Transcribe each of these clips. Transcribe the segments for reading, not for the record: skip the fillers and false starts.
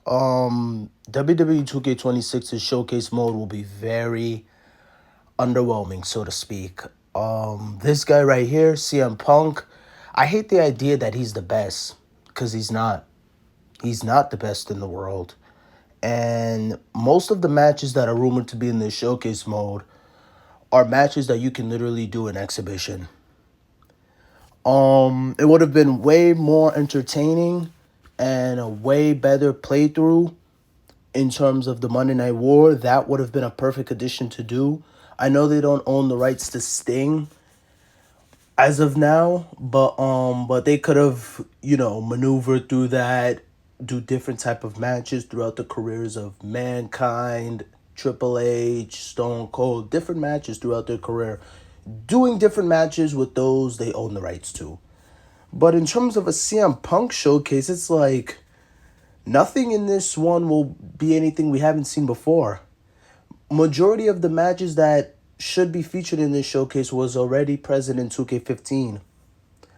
WWE 2K26's showcase mode will be very underwhelming, so to speak. This guy right here, CM Punk, I hate the idea that he's the best, because he's not. He's not the best in the world. And most of the matches that are rumored to be in the showcase mode are matches that you can literally do in exhibition. It would have been way more entertaining and a way better playthrough in terms of the Monday Night War. That would have been a perfect addition to do. I know they don't own the rights to Sting as of now, but they could have, maneuvered through that, do different type of matches throughout the careers of Mankind, Triple H, Stone Cold, different matches throughout their career, doing different matches with those they own the rights to. But in terms of a CM Punk showcase, it's like nothing in this one will be anything we haven't seen before. Majority of the matches that should be featured in this showcase was already present in 2K15.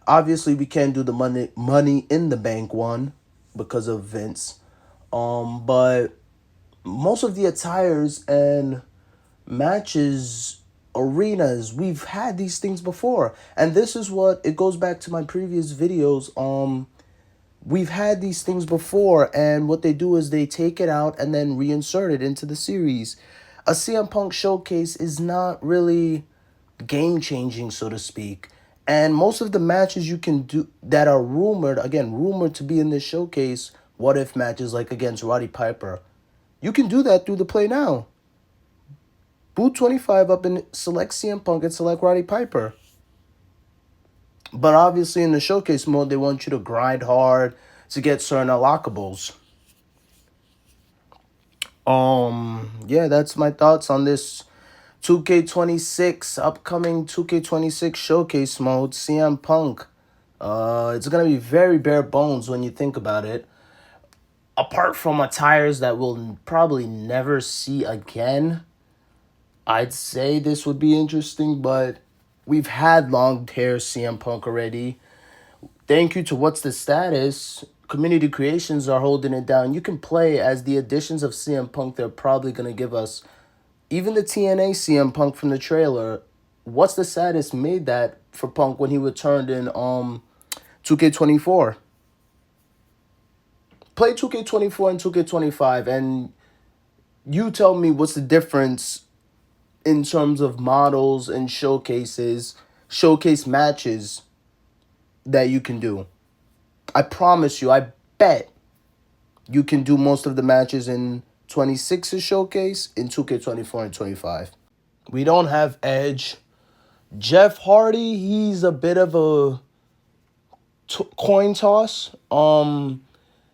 Obviously, we can't do the money in the bank one because of Vince. But most of the attires and matches, arenas, we've had these things before. And this is what it goes back to my previous videos. We've had these things before, and what they do is they take it out and then reinsert it into the series. A CM Punk showcase is not really game changing, so to speak. And most of the matches you can do that are rumored, again, rumored to be in this showcase, what if matches like against Roddy Piper, you can do that through the play now. Boot 25 up and select CM Punk and select Roddy Piper. But obviously in the showcase mode, they want you to grind hard to get certain unlockables. Yeah, that's my thoughts on this 2K26, upcoming 2K26 showcase mode, CM Punk. It's gonna be very bare bones when you think about it. Apart from attires that we'll probably never see again, I'd say this would be interesting, but we've had long hair CM Punk already. Thank you to What's the Status. Community Creations are holding it down. You can play as the additions of CM Punk. They're probably going to give us. Even the TNA CM Punk from the trailer. What's the Status made that for Punk when he returned in 2K24. Play 2K24 and 2K25 and you tell me what's the difference in terms of models and showcase matches that you can do. I promise you, I bet you can do most of the matches in 26's showcase in 2K24 and 25. We don't have Edge. Jeff Hardy, he's a bit of a coin toss.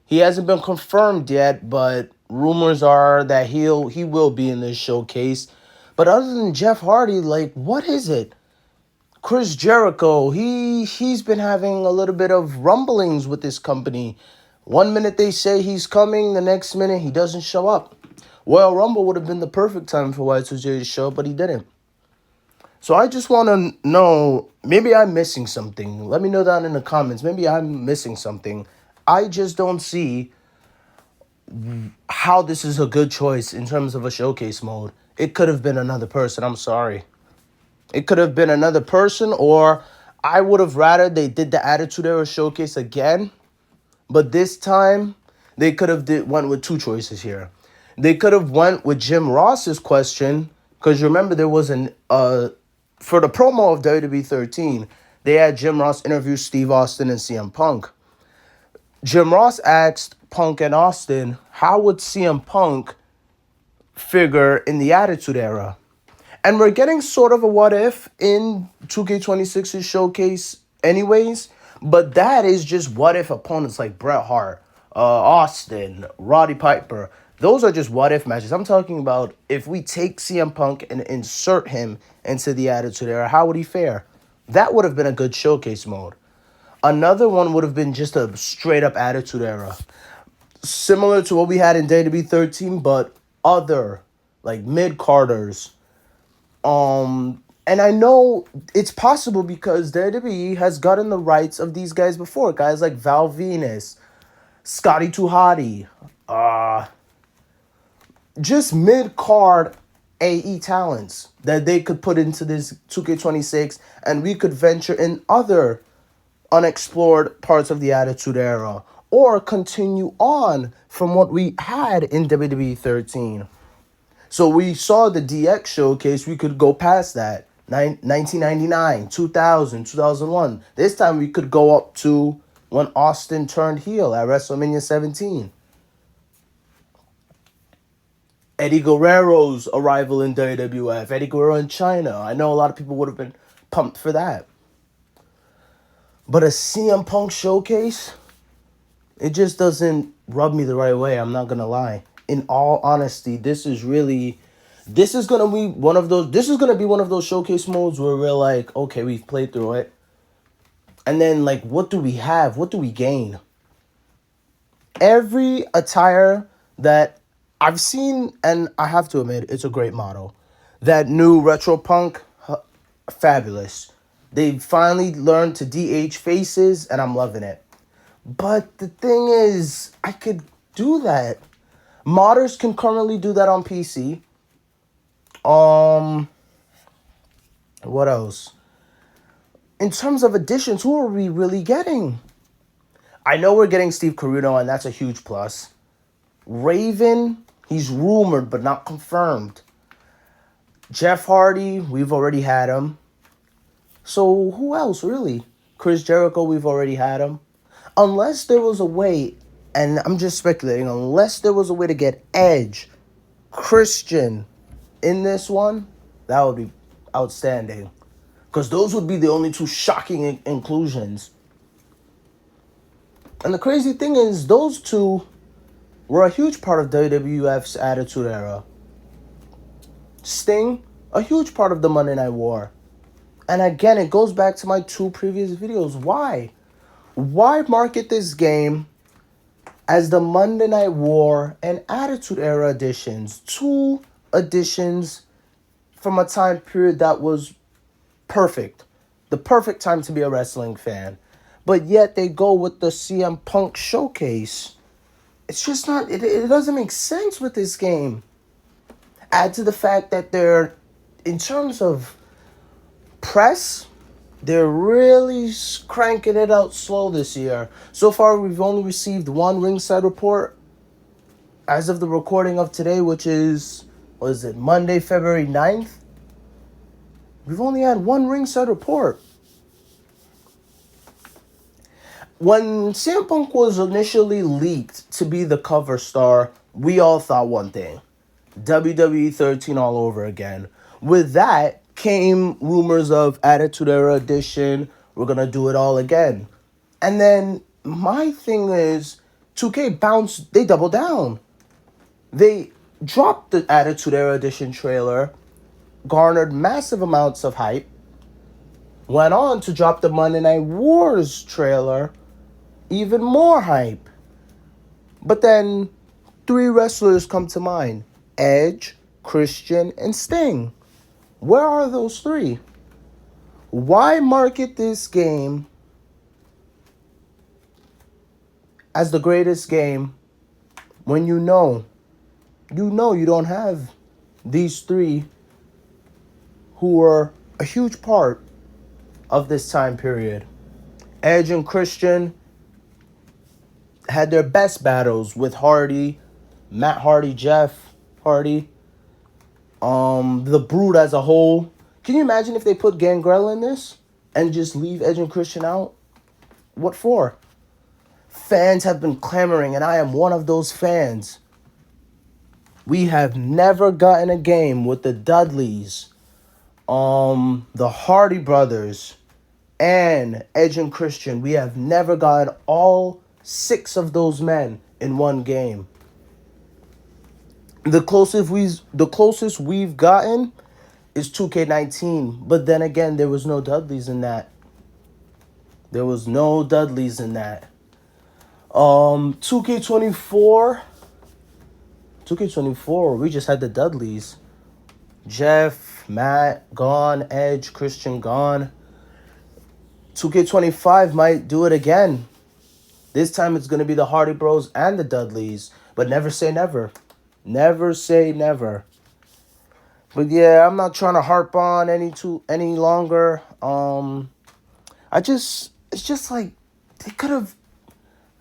He hasn't been confirmed yet, but rumors are that he will be in this showcase. But other than Jeff Hardy, like, what is it? Chris Jericho, he's been having a little bit of rumblings with this company. One minute they say he's coming, the next minute he doesn't show up. Royal Rumble would have been the perfect time for Y2J to show up, but he didn't. So I just want to know, maybe I'm missing something. Let me know down in the comments. Maybe I'm missing something. I just don't see how this is a good choice in terms of a showcase mode. It could have been another person. I'm sorry. It could have been another person, or I would have rather they did the Attitude Era showcase again. But this time, they could have went with two choices here. They could have went with Jim Ross's question, because remember there was for the promo of WWE 13, they had Jim Ross interview Steve Austin and CM Punk. Jim Ross asked Punk and Austin, how would CM Punk figure in the Attitude Era? And we're getting sort of a what if in 2K26's showcase anyways, but that is just what if opponents like Bret Hart, Austin, Roddy Piper. Those are just what if matches. I'm talking about if we take CM Punk and insert him into the Attitude Era, how would he fare? That would have been a good showcase mode. Another one would have been just a straight up Attitude Era. Similar to what we had in WWE 13, but other, like mid-carders. And I know it's possible because WWE has gotten the rights of these guys before. Guys like Val Venus, Scotty 2 Hotty, just mid-card AE talents that they could put into this 2K26, and we could venture in other unexplored parts of the Attitude Era, or continue on from what we had in WWE 13. So we saw the DX showcase, we could go past that. 1999, 2000, 2001. This time we could go up to when Austin turned heel at WrestleMania 17. Eddie Guerrero's arrival in WWF. Eddie Guerrero in China. I know a lot of people would have been pumped for that. But a CM Punk showcase, it just doesn't rub me the right way. I'm not going to lie. In all honesty, this is going to be one of those showcase modes where we're like, okay, we've played through it. And then, like, what do we have? What do we gain? Every attire that I've seen, and I have to admit, it's a great model. That new Retro Punk, fabulous. They finally learned to DH faces, and I'm loving it. But the thing is, I could do that. Modders can currently do that on PC. What else? In terms of additions, who are we really getting? I know we're getting Steve Corino, and that's a huge plus. Raven, he's rumored but not confirmed. Jeff Hardy, we've already had him. So who else, really? Chris Jericho, we've already had him. Unless there was a way, and I'm just speculating, unless there was a way to get Edge, Christian in this one, that would be outstanding. Because those would be the only two shocking inclusions. And the crazy thing is, those two were a huge part of WWF's Attitude Era. Sting, a huge part of the Monday Night War. And again, it goes back to my two previous videos. Why? Why market this game as the Monday Night War and Attitude Era editions? Two editions from a time period that was perfect. The perfect time to be a wrestling fan. But yet they go with the CM Punk showcase. It's just not, it doesn't make sense with this game. Add to the fact that they're, in terms of press, they're really cranking it out slow this year. So far, we've only received one ringside report as of the recording of today, which is, Monday, February 9th? We've only had one ringside report. When CM Punk was initially leaked to be the cover star, we all thought one thing. WWE 13 all over again. With that came rumors of Attitude Era Edition. We're going to do it all again. And then my thing is, 2K bounced, they doubled down. They dropped the Attitude Era Edition trailer, garnered massive amounts of hype, went on to drop the Monday Night Wars trailer, even more hype. But then 3 wrestlers come to mind. Edge, Christian, and Sting. Where are those 3? Why market this game as the greatest game when you know you don't have these 3 who were a huge part of this time period? Edge and Christian had their best battles with Hardy, Matt Hardy, Jeff Hardy, the Brood as a whole. Can you imagine if they put Gangrel in this and just leave Edge and Christian out? What for? Fans have been clamoring, and I am one of those fans. We have never gotten a game with the Dudleys, the Hardy brothers, and Edge and Christian. We have never gotten all 6 of those men in one game. The closest we've gotten is 2K19, but then again, there was no Dudleys in that. 2K24, we just had the Dudleys. Jeff, Matt, gone. Edge, Christian, gone. 2K25 might do it again. This time it's going to be the Hardy Bros and the Dudleys. But never say never. Never say never. But yeah, I'm not trying to harp on any longer. It's just like they could have.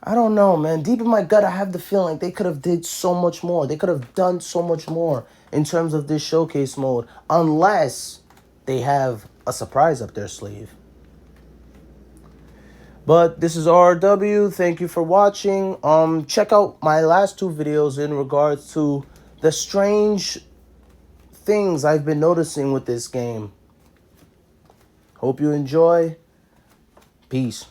I don't know, man. Deep in my gut, I have the feeling they could have did so much more. They could have done so much more in terms of this showcase mode, unless they have a surprise up their sleeve. But this is RW. Thank you for watching. Check out my last two videos in regards to the strange things I've been noticing with this game. Hope you enjoy. Peace.